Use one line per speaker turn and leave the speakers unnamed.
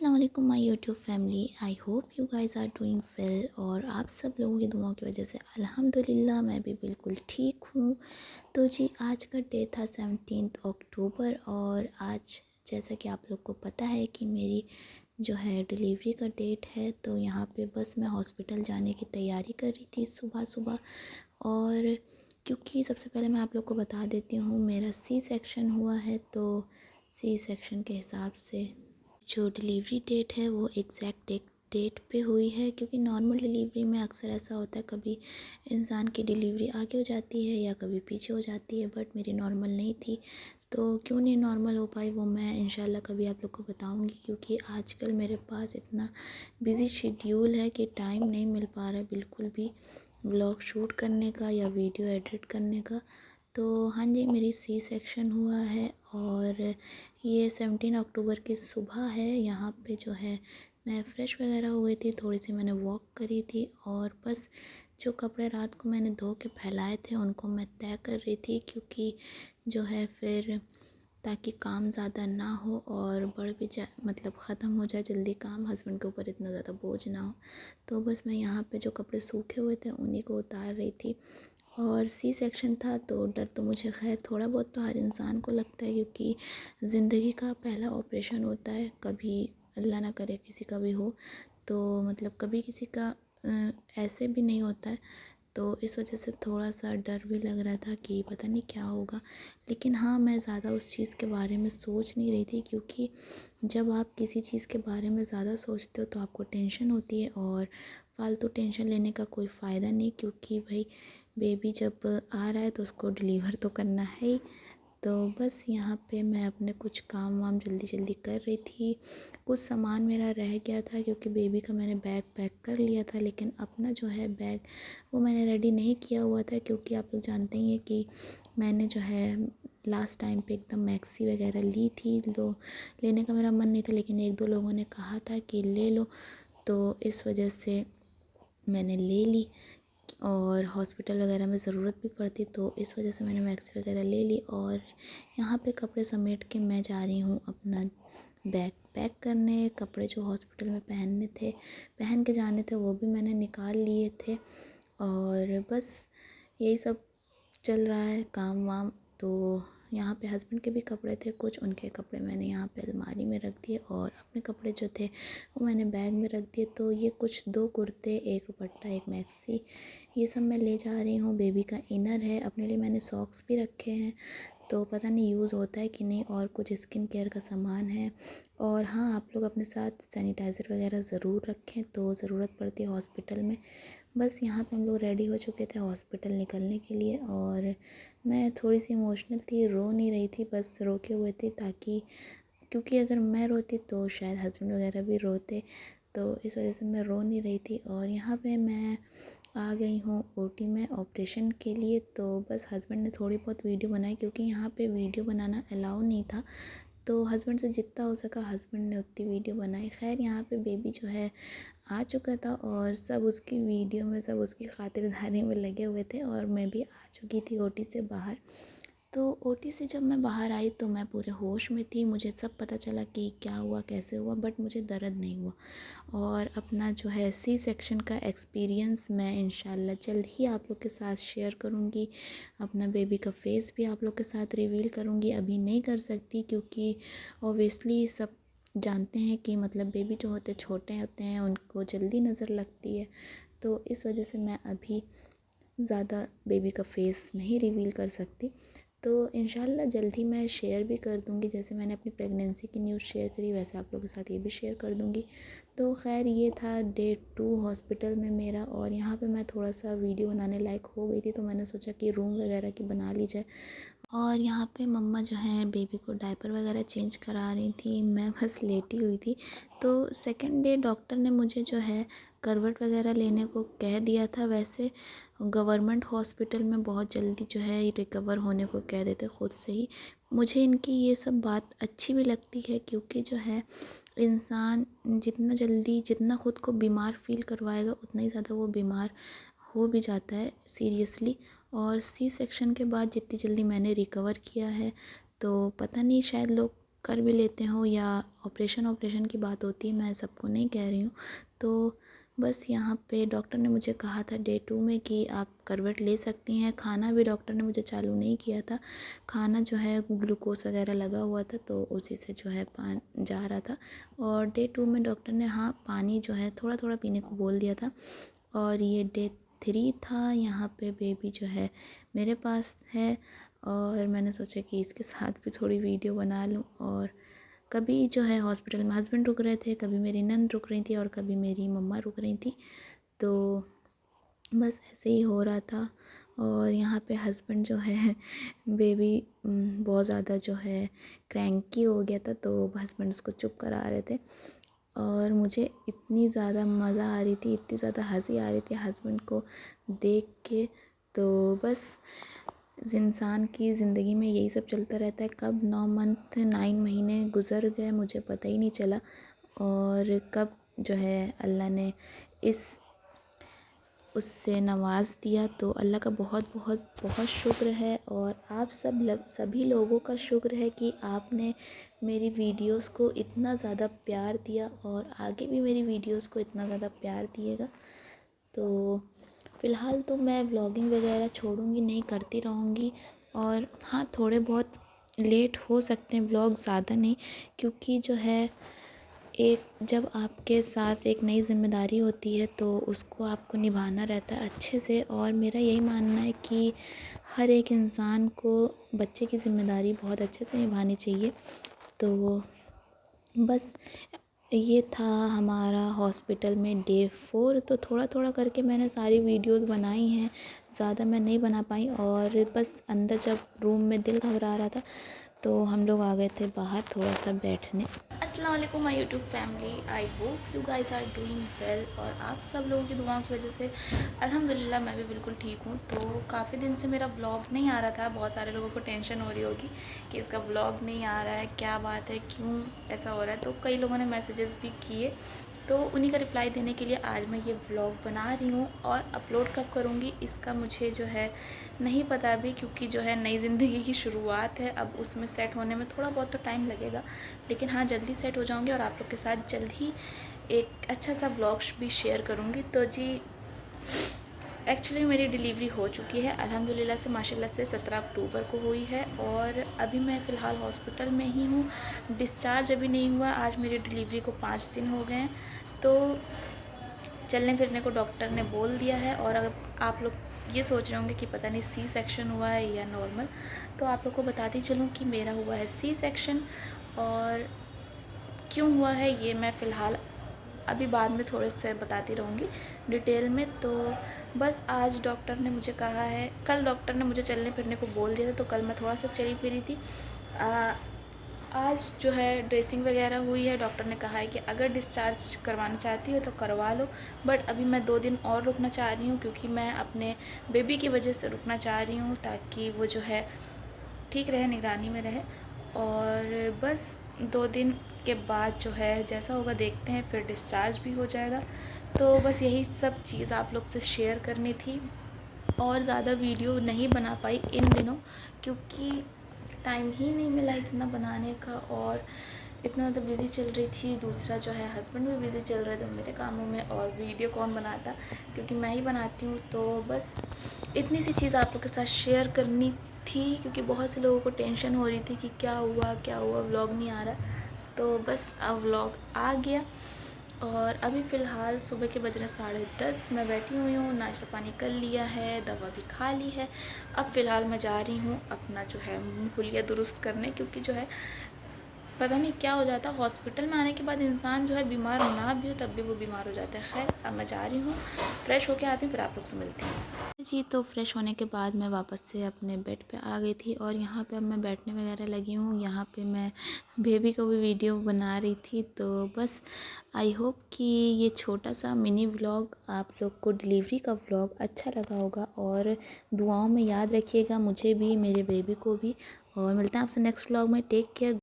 अस्सलाम वालेकुम my YouTube family. I hope you guys are doing well और आप सब लोगों की दुआओं की वजह से अल्हम्दुलिल्लाह मैं भी बिल्कुल ठीक हूँ। तो जी आज का डे था 17 अक्टूबर और आज जैसा कि आप लोग को पता है कि मेरी जो है डिलीवरी का डेट है। तो यहाँ पे बस मैं हॉस्पिटल जाने की तैयारी कर रही थी सुबह सुबह। और क्योंकि सबसे पहले मैं आप लोग को बता देती हूँ मेरा सी सेक्शन हुआ है, तो सी सेक्शन के हिसाब से जो डिलीवरी डेट है वो एग्जैक्ट डेट पे हुई है। क्योंकि नॉर्मल डिलीवरी में अक्सर ऐसा होता है, कभी इंसान की डिलीवरी आगे हो जाती है या कभी पीछे हो जाती है, बट मेरी नॉर्मल नहीं थी। तो क्यों नहीं नॉर्मल हो पाई वो मैं इंशाल्लाह कभी आप लोग को बताऊंगी, क्योंकि आजकल मेरे पास इतना बिज़ी शेड्यूल है कि टाइम नहीं मिल पा रहा है बिल्कुल भी व्लॉग शूट करने का या वीडियो एडिट करने का। तो हाँ जी, मेरी सी सेक्शन हुआ है और ये 17 अक्टूबर की सुबह है। यहाँ पे जो है मैं फ़्रेश वगैरह हो गई थी, थोड़ी सी मैंने वॉक करी थी और बस जो कपड़े रात को मैंने धो के फैलाए थे उनको मैं तय कर रही थी, क्योंकि जो है फिर ताकि काम ज़्यादा ना हो और बढ़ भी जाए, मतलब ख़त्म हो जाए जल्दी काम, हस्बैंड के ऊपर इतना ज़्यादा बोझ ना हो। तो बस मैं यहाँ पे जो कपड़े सूखे हुए थे उन्हीं को उतार रही थी। और सी सेक्शन था तो डर तो मुझे खैर थोड़ा बहुत तो हर इंसान को लगता है, क्योंकि ज़िंदगी का पहला ऑपरेशन होता है। कभी अल्लाह ना करे किसी का भी हो, तो मतलब कभी किसी का ऐसे भी नहीं होता है। तो इस वजह से थोड़ा सा डर भी लग रहा था कि पता नहीं क्या होगा। लेकिन हाँ, मैं ज़्यादा उस चीज़ के बारे में सोच नहीं रही थी, क्योंकि जब आप किसी चीज़ के बारे में ज़्यादा सोचते हो तो आपको टेंशन होती है और फालतू टेंशन लेने का कोई फ़ायदा नहीं, क्योंकि भाई बेबी जब आ रहा है तो उसको डिलीवर तो करना है ही। तो बस यहाँ पे मैं अपने कुछ काम वाम जल्दी जल्दी कर रही थी। कुछ सामान मेरा रह गया था, क्योंकि बेबी का मैंने बैग पैक कर लिया था, लेकिन अपना जो है बैग वो मैंने रेडी नहीं किया हुआ था, क्योंकि आप लोग जानते ही हैं कि मैंने जो है लास्ट टाइम पे एकदम मैक्सी वगैरह ली थी। तो लेने का मेरा मन नहीं था, लेकिन एक दो लोगों ने कहा था कि ले लो, तो इस वजह से मैंने ले ली। और हॉस्पिटल वगैरह में ज़रूरत भी पड़ती, तो इस वजह से मैंने मैक्सी वगैरह ले ली। और यहाँ पे कपड़े समेट के मैं जा रही हूँ अपना बैग पैक करने। कपड़े जो हॉस्पिटल में पहनने थे, पहन के जाने थे, वो भी मैंने निकाल लिए थे। और बस यही सब चल रहा है काम वाम। तो यहाँ पे हस्बैंड के भी कपड़े थे कुछ, उनके कपड़े मैंने यहाँ पे अलमारी में रख दिए और अपने कपड़े जो थे वो मैंने बैग में रख दिए। तो ये कुछ दो कुर्ते, एक दुपट्टा, एक मैक्सी, ये सब मैं ले जा रही हूँ। बेबी का इनर है, अपने लिए मैंने सॉक्स भी रखे हैं, तो पता नहीं यूज़ होता है कि नहीं। और कुछ स्किन केयर का सामान है। और हाँ, आप लोग अपने साथ सैनिटाइज़र वगैरह ज़रूर रखें, तो ज़रूरत पड़ती है हॉस्पिटल में। बस यहाँ पे हम लोग रेडी हो चुके थे हॉस्पिटल निकलने के लिए। और मैं थोड़ी सी इमोशनल थी, रो नहीं रही थी, बस रोके हुए थी, ताकि क्योंकि अगर मैं रोती तो शायद हस्बैंड वगैरह भी रोते, तो इस वजह से मैं रो नहीं रही थी। और यहाँ पे मैं आ गई हूँ ओटी में ऑपरेशन के लिए। तो बस हस्बैंड ने थोड़ी बहुत वीडियो बनाई, क्योंकि यहाँ पे वीडियो बनाना अलाउ नहीं था, तो हस्बैंड से जितना हो सका हस्बैंड ने उतनी वीडियो बनाई। खैर यहाँ पे बेबी जो है आ चुका था और सब उसकी वीडियो में, सब उसकी खातिरदारी में लगे हुए थे, और मैं भी आ चुकी थी ओटी से बाहर। तो ओटी से जब मैं बाहर आई तो मैं पूरे होश में थी, मुझे सब पता चला कि क्या हुआ कैसे हुआ, बट मुझे दर्द नहीं हुआ। और अपना जो है सी सेक्शन का एक्सपीरियंस मैं इंशाल्लाह जल्द ही आप लोग के साथ शेयर करूँगी। अपना बेबी का फेस भी आप लोग के साथ रिवील करूँगी, अभी नहीं कर सकती, क्योंकि ऑब्वियसली सब जानते हैं कि मतलब बेबी जो होते छोटे होते हैं उनको जल्दी नज़र लगती है, तो इस वजह से मैं अभी ज़्यादा बेबी का फेस नहीं रिवील कर सकती। तो इंशाल्लाह जल्द ही मैं शेयर भी कर दूँगी, जैसे मैंने अपनी प्रेगनेंसी की न्यूज़ शेयर करी वैसे आप लोगों के साथ ये भी शेयर कर दूँगी। तो खैर ये था डे 2 हॉस्पिटल में मेरा। और यहाँ पे मैं थोड़ा सा वीडियो बनाने लायक हो गई थी, तो मैंने सोचा कि रूम वगैरह की बना ली जाए। और यहाँ पे मम्मा जो हैं बेबी को डायपर वगैरह चेंज करा रही थी, मैं बस लेटी हुई थी। तो सेकंड डे डॉक्टर ने मुझे जो है करवट वगैरह लेने को कह दिया था। वैसे गवर्नमेंट हॉस्पिटल में बहुत जल्दी जो है रिकवर होने को कह देते खुद से ही। मुझे इनकी ये सब बात अच्छी भी लगती है, क्योंकि जो है इंसान जितना जल्दी, जितना ख़ुद को बीमार फ़ील करवाएगा उतना ही ज़्यादा वो बीमार हो भी जाता है सीरियसली। और सी सेक्शन के बाद जितनी जल्दी मैंने रिकवर किया है, तो पता नहीं शायद लोग कर भी लेते हो या ऑपरेशन की बात होती है, मैं सबको नहीं कह रही हूँ। तो बस यहाँ पे डॉक्टर ने मुझे कहा था डे 2 में कि आप करवट ले सकती हैं। खाना भी डॉक्टर ने मुझे चालू नहीं किया था, खाना जो है ग्लूकोज़ वगैरह लगा हुआ था तो उसी से जो है जा रहा था। और डे 2 में डॉक्टर ने हाँ पानी जो है थोड़ा थोड़ा पीने को बोल दिया था। और ये डे 3 था, यहाँ पे बेबी जो है मेरे पास है और मैंने सोचा कि इसके साथ भी थोड़ी वीडियो बना लूँ। और कभी जो है हॉस्पिटल में हस्बैंड रुक रहे थे, कभी मेरी नंद रुक रही थी और कभी मेरी मम्मा रुक रही थी। तो बस ऐसे ही हो रहा था। और यहाँ पे हस्बैंड जो है बेबी बहुत ज़्यादा जो है क्रैंकी हो गया था, तो हस्बैंड उसको चुप करा रहे थे। और मुझे इतनी ज़्यादा मज़ा आ रही थी, इतनी ज़्यादा हंसी आ रही थी हस्बैंड को देख के। तो बस इंसान की ज़िंदगी में यही सब चलता रहता है, कब 9 महीने गुज़र गए मुझे पता ही नहीं चला। और कब जो है अल्लाह ने इस उससे नवाज़ दिया, तो अल्लाह का बहुत बहुत बहुत शुक्र है। और आप सभी लोगों का शुक्र है कि आपने मेरी वीडियोस को इतना ज़्यादा प्यार दिया और आगे भी मेरी वीडियोस को इतना ज़्यादा प्यार दिएगा। तो फ़िलहाल तो मैं व्लॉगिंग वगैरह छोड़ूंगी नहीं, करती रहूँगी। और हाँ थोड़े बहुत लेट हो सकते हैं व्लॉग, ज़्यादा नहीं, क्योंकि जो है एक जब आपके साथ एक नई ज़िम्मेदारी होती है तो उसको आपको निभाना रहता है अच्छे से। और मेरा यही मानना है कि हर एक इंसान को बच्चे की ज़िम्मेदारी बहुत अच्छे से निभानी चाहिए। तो बस ये था हमारा हॉस्पिटल में डे 4। तो थोड़ा थोड़ा करके मैंने सारी वीडियोस बनाई हैं, ज़्यादा मैं नहीं बना पाई। और बस अंदर जब रूम में दिल घबरा रहा था तो हम लोग आ गए थे बाहर थोड़ा सा बैठने। अस्सलाम वालेकुम my YouTube family, I hope you guys are doing well. और आप सब लोगों की दुआओं की वजह से अल्हम्दुलिल्लाह मैं भी बिल्कुल ठीक हूँ। तो काफ़ी दिन से मेरा व्लॉग नहीं आ रहा था, बहुत सारे लोगों को टेंशन हो रही होगी कि इसका व्लॉग नहीं आ रहा है, क्या बात है, क्यों ऐसा हो रहा है। तो कई लोगों ने मैसेजेस भी किए, तो उन्हीं का रिप्लाई देने के लिए आज मैं ये व्लॉग बना रही हूँ। और अपलोड कब करूँगी इसका मुझे जो है नहीं पता अभी, क्योंकि जो है नई ज़िंदगी की शुरुआत है, अब उसमें सेट होने में थोड़ा बहुत तो टाइम लगेगा। लेकिन हाँ जल्दी सेट हो जाऊँगी और आप लोग के साथ जल्द ही एक अच्छा सा व्लॉग भी शेयर करूँगी। तो जी एक्चुअली मेरी डिलीवरी हो चुकी है अल्हम्दुलिल्लाह से, माशाल्लाह से 17 अक्टूबर को हुई है। और अभी मैं फ़िलहाल हॉस्पिटल में ही हूँ, डिस्चार्ज अभी नहीं हुआ। आज मेरी डिलीवरी को 5 दिन हो गए हैं। तो चलने फिरने को डॉक्टर ने बोल दिया है। और अगर आप लोग ये सोच रहे होंगे कि पता नहीं सी सेक्शन हुआ है या नॉर्मल, तो आप लोग को बताती चलूँ कि मेरा हुआ है सी सेक्शन। और क्यों हुआ है ये मैं फ़िलहाल अभी बाद में थोड़े से बताती रहूँगी डिटेल में। तो बस आज डॉक्टर ने मुझे कहा है, कल डॉक्टर ने मुझे चलने फिरने को बोल दिया था, तो कल मैं थोड़ा सा चली फिरी थी। आज जो है ड्रेसिंग वगैरह हुई है, डॉक्टर ने कहा है कि अगर डिस्चार्ज करवाना चाहती हो तो करवा लो, बट अभी मैं 2 दिन और रुकना चाह रही हूँ, क्योंकि मैं अपने बेबी की वजह से रुकना चाह रही हूँ, ताकि वो जो है ठीक रहे, निगरानी में रहे। और बस 2 दिन के बाद जो है जैसा होगा देखते हैं, फिर डिस्चार्ज भी हो जाएगा। तो बस यही सब चीज़ आप लोग से शेयर करनी थी। और ज़्यादा वीडियो नहीं बना पाई इन दिनों, क्योंकि टाइम ही नहीं मिला इतना बनाने का, और इतना ज़्यादा बिज़ी चल रही थी। दूसरा जो है हस्बैंड भी बिज़ी चल रहे थे मेरे कामों में, और वीडियो कौन बनाता, क्योंकि मैं ही बनाती हूँ। तो बस इतनी सी चीज़ आप लोग के साथ शेयर करनी थी, क्योंकि बहुत से लोगों को टेंशन हो रही थी कि क्या हुआ व्लॉग नहीं आ रहा। तो बस अब व्लॉग आ गया। और अभी फ़िलहाल सुबह के बज रहे 10:30, मैं बैठी हुई हूँ, नाश्ता पानी कर लिया है, दवा भी खा ली है। अब फ़िलहाल मैं जा रही हूँ अपना जो है मुँह हुलिया दुरुस्त करने, क्योंकि जो है पता नहीं क्या हो जाता है, हॉस्पिटल में आने के बाद इंसान जो है बीमार ना भी हो तब भी वो बीमार हो जाता है। खैर अब मैं जा रही हूँ, फ्रेश होके आती हूँ, फिर आप लोग से मिलती हूँ जी। तो फ्रेश होने के बाद मैं वापस से अपने बेड पे आ गई थी, और यहाँ पे अब मैं बैठने वगैरह लगी हूँ। यहाँ पे मैं बेबी को भी वीडियो बना रही थी। तो बस आई होप कि ये छोटा सा मिनी व्लॉग आप लोग को, डिलीवरी का व्लॉग अच्छा लगा होगा। और दुआओं में याद रखिएगा मुझे भी, मेरे बेबी को भी। और मिलते हैं आपसे नेक्स्ट व्लॉग में। Take care.